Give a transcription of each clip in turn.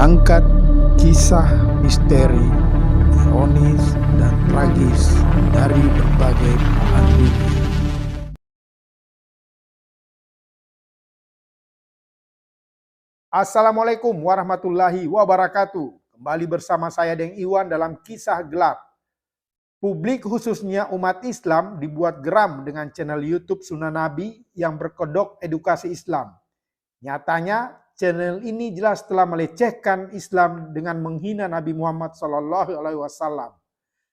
mengangkat kisah misteri, ironis, dan tragis dari berbagai belahan bumi. Assalamualaikum warahmatullahi wabarakatuh. Kembali bersama saya Deng Iwan dalam Kisah Gelap. Publik khususnya umat Islam dibuat geram dengan channel YouTube Sunnah Nabi yang berkedok edukasi Islam. Nyatanya channel ini jelas telah melecehkan Islam dengan menghina Nabi Muhammad SAW.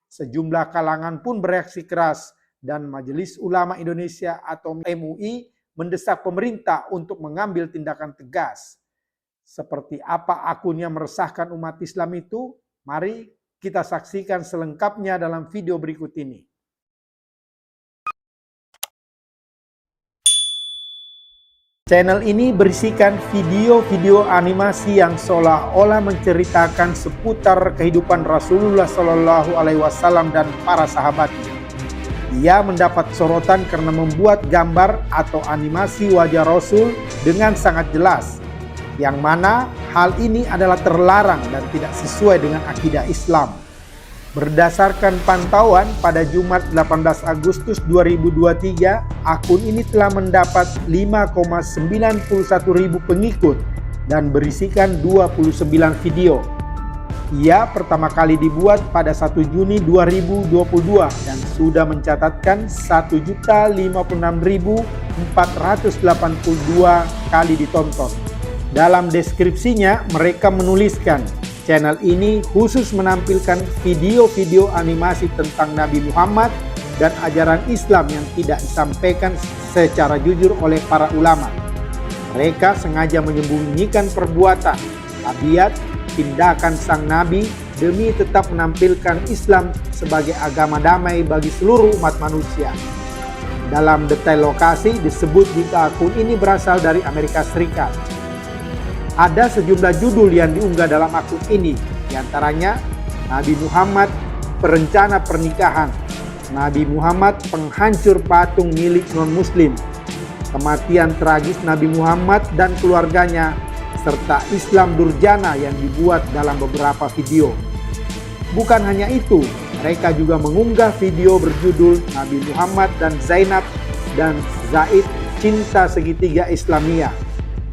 Sejumlah kalangan pun bereaksi keras dan Majelis Ulama Indonesia atau MUI mendesak pemerintah untuk mengambil tindakan tegas. Seperti apa akunnya meresahkan umat Islam itu? Mari kita saksikan selengkapnya dalam video berikut ini. Channel ini berisikan video-video animasi yang seolah-olah menceritakan seputar kehidupan Rasulullah SAW dan para sahabatnya. Ia mendapat sorotan karena membuat gambar atau animasi wajah Rasul dengan sangat jelas, yang mana hal ini adalah terlarang dan tidak sesuai dengan akidah Islam. Berdasarkan pantauan pada Jumat 18 Agustus 2023, akun ini telah mendapat 5,91 ribu pengikut dan berisikan 29 video. Ia pertama kali dibuat pada 1 Juni 2022 dan sudah mencatatkan 1.056.482 kali ditonton. Dalam deskripsinya mereka menuliskan, channel ini khusus menampilkan video-video animasi tentang Nabi Muhammad dan ajaran Islam yang tidak disampaikan secara jujur oleh para ulama. Mereka sengaja menyembunyikan perbuatan, tabiat, tindakan sang Nabi demi tetap menampilkan Islam sebagai agama damai bagi seluruh umat manusia. Dalam detail lokasi disebut jika akun ini berasal dari Amerika Serikat. Ada sejumlah judul yang diunggah dalam akun ini, diantaranya Nabi Muhammad perencana pernikahan, Nabi Muhammad penghancur patung milik non-muslim, kematian tragis Nabi Muhammad dan keluarganya, serta Islam durjana yang dibuat dalam beberapa video. Bukan hanya itu, mereka juga mengunggah video berjudul Nabi Muhammad dan Zainab dan Zaid cinta segitiga Islamiyah.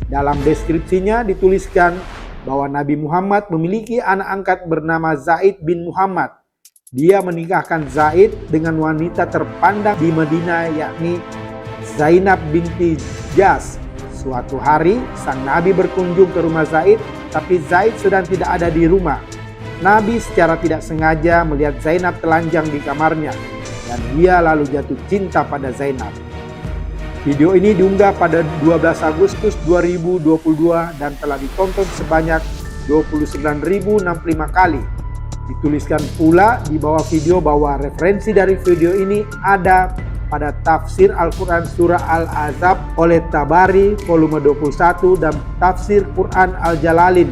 Dalam deskripsinya dituliskan bahwa Nabi Muhammad memiliki anak angkat bernama Zaid bin Muhammad. Dia menikahkan Zaid dengan wanita terpandang di Madinah, yakni Zainab binti Jahsh. Suatu hari sang Nabi berkunjung ke rumah Zaid, tapi Zaid sedang tidak ada di rumah. Nabi secara tidak sengaja melihat Zainab telanjang di kamarnya dan dia lalu jatuh cinta pada Zainab. Video ini diunggah pada 12 Agustus 2022 dan telah ditonton sebanyak 29.065 kali. Dituliskan pula di bawah video bahwa referensi dari video ini ada pada tafsir Al-Quran Surah Al-Ahzab oleh Tabari volume 21 dan tafsir Quran Al-Jalalain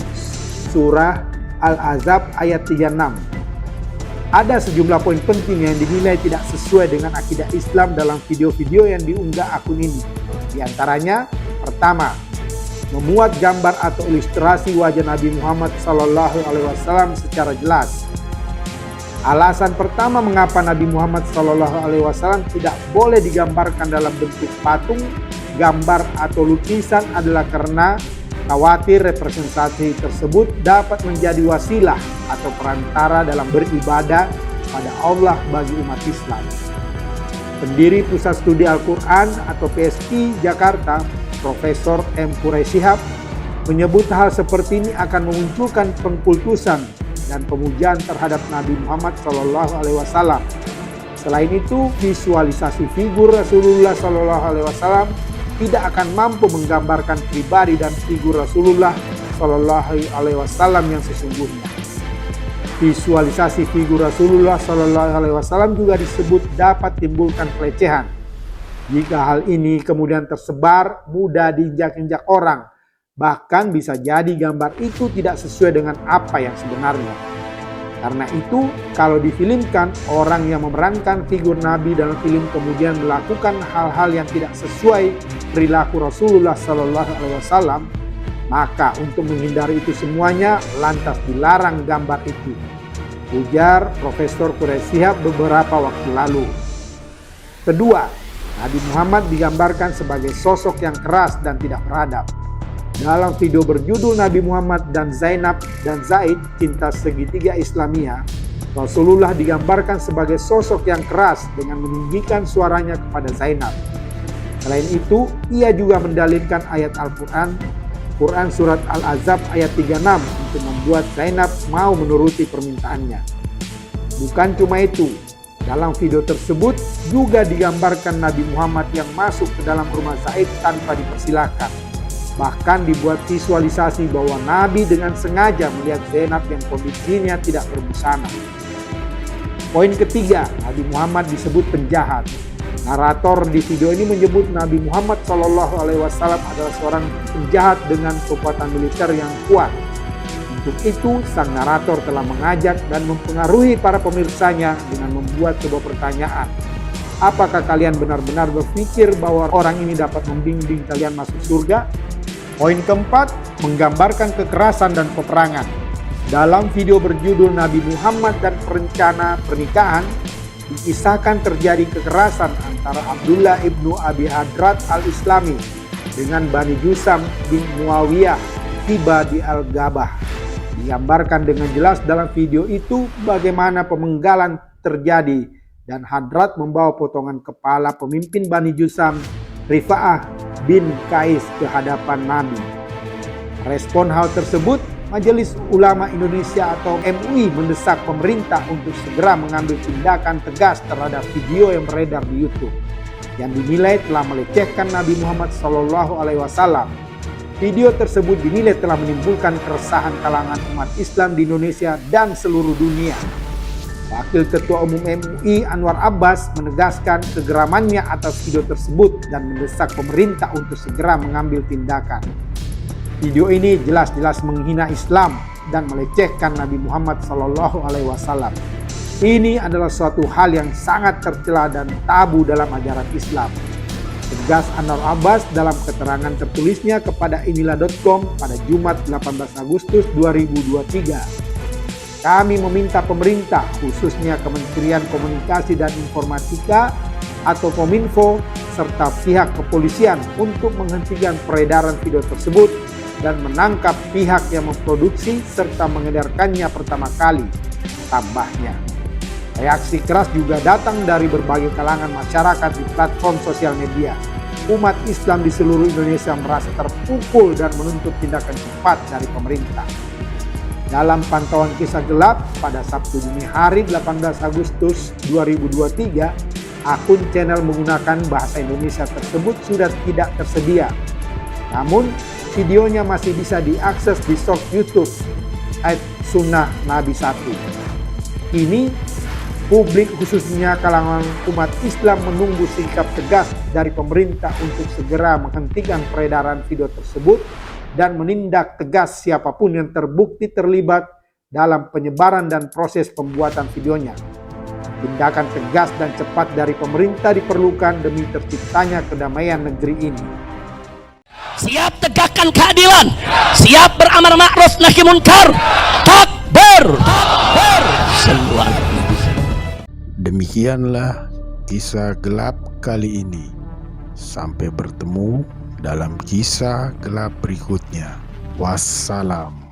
Surah Al-Ahzab ayat 36. Ada sejumlah poin penting yang dinilai tidak sesuai dengan akidah Islam dalam video-video yang diunggah akun ini. Di antaranya, pertama, memuat gambar atau ilustrasi wajah Nabi Muhammad SAW secara jelas. Alasan pertama mengapa Nabi Muhammad SAW tidak boleh digambarkan dalam bentuk patung, gambar atau lukisan adalah karena khawatir representasi tersebut dapat menjadi wasilah atau perantara dalam beribadah pada Allah bagi umat Islam. Pendiri Pusat Studi Al-Quran atau PSI Jakarta, Profesor M. Quraisy menyebut hal seperti ini akan memunculkan pengkultusan dan pemujaan terhadap Nabi Muhammad SAW. Selain itu, visualisasi figur Rasulullah SAW tidak akan mampu menggambarkan pribadi dan figur Rasulullah SAW yang sesungguhnya. Visualisasi figur Rasulullah SAW juga disebut dapat timbulkan pelecehan. Jika hal ini kemudian tersebar, mudah diinjak-injak orang. Bahkan bisa jadi gambar itu tidak sesuai dengan apa yang sebenarnya. Karena itu, kalau difilmkan, orang yang memerankan figur Nabi dalam film kemudian melakukan hal-hal yang tidak sesuai perilaku Rasulullah SAW, Maka untuk menghindari itu semuanya, lantas dilarang gambar itu, ujar Profesor Quraish Shihab beberapa waktu lalu. Kedua, Nabi Muhammad digambarkan sebagai sosok yang keras dan tidak beradab. Dalam video berjudul Nabi Muhammad dan Zainab dan Zaid, Cinta Segitiga Islamiyah, Rasulullah digambarkan sebagai sosok yang keras dengan meninggikan suaranya kepada Zainab. Selain itu, ia juga mendalilkan ayat Al-Quran, Quran Surat Al-Ahzab ayat 36 untuk membuat Zainab mau menuruti permintaannya. Bukan cuma itu, dalam video tersebut juga digambarkan Nabi Muhammad yang masuk ke dalam rumah Zaid tanpa dipersilakan. Bahkan dibuat visualisasi bahwa Nabi dengan sengaja melihat Zainab yang kondisinya tidak berbusana. Poin ketiga, Nabi Muhammad disebut penjahat. Narator di video ini menyebut Nabi Muhammad SAW adalah seorang penjahat dengan kekuatan militer yang kuat. Untuk itu, sang narator telah mengajak dan mempengaruhi para pemirsanya dengan membuat sebuah pertanyaan. Apakah kalian benar-benar berpikir bahwa orang ini dapat membimbing kalian masuk surga? Poin keempat, menggambarkan kekerasan dan peperangan. Dalam video berjudul Nabi Muhammad dan Perencana Pernikahan, dikisahkan terjadi kekerasan antara Abdullah ibnu Abi Hadrat al-Islami dengan Bani Jusam bin Muawiyah tiba di Al-Gabah. Digambarkan dengan jelas dalam video itu bagaimana pemenggalan terjadi dan Hadrat membawa potongan kepala pemimpin Bani Jusam, Rifa'ah bin Qais, ke hadapan Nabi. Respon hal tersebut, Majelis Ulama Indonesia atau MUI mendesak pemerintah untuk segera mengambil tindakan tegas terhadap video yang beredar di YouTube yang dinilai telah melecehkan Nabi Muhammad SAW. Video tersebut dinilai telah menimbulkan keresahan kalangan umat Islam di Indonesia dan seluruh dunia. Wakil Ketua Umum MUI Anwar Abbas menegaskan kegeramannya atas video tersebut dan mendesak pemerintah untuk segera mengambil tindakan. Video ini jelas-jelas menghina Islam dan melecehkan Nabi Muhammad SAW. Ini adalah suatu hal yang sangat tercela dan tabu dalam ajaran Islam, tegas Anwar Abbas dalam keterangan tertulisnya kepada inilah.com pada Jumat 18 Agustus 2023. Kami meminta pemerintah, khususnya Kementerian Komunikasi dan Informatika atau Kominfo, serta pihak kepolisian untuk menghentikan peredaran video tersebut dan menangkap pihak yang memproduksi serta mengedarkannya pertama kali, tambahnya. Reaksi keras juga datang dari berbagai kalangan masyarakat di platform sosial media. Umat Islam di seluruh Indonesia merasa terpukul dan menuntut tindakan cepat dari pemerintah. Dalam pantauan kisah gelap pada Sabtu dini hari 18 Agustus 2023, akun channel menggunakan bahasa Indonesia tersebut sudah tidak tersedia. Namun, videonya masih bisa diakses di short YouTube @sunnahnabi1. Kini, publik khususnya kalangan umat Islam menunggu sikap tegas dari pemerintah untuk segera menghentikan peredaran video tersebut dan menindak tegas siapapun yang terbukti terlibat dalam penyebaran dan proses pembuatan videonya. Tindakan tegas dan cepat dari pemerintah diperlukan demi terciptanya kedamaian negeri ini. Siap tegakkan keadilan, siap beramar ma'ruf nahi munkar. Takbir, takbir. Demikianlah kisah gelap kali ini. Sampai bertemu dalam kisah gelap berikutnya. Wassalam.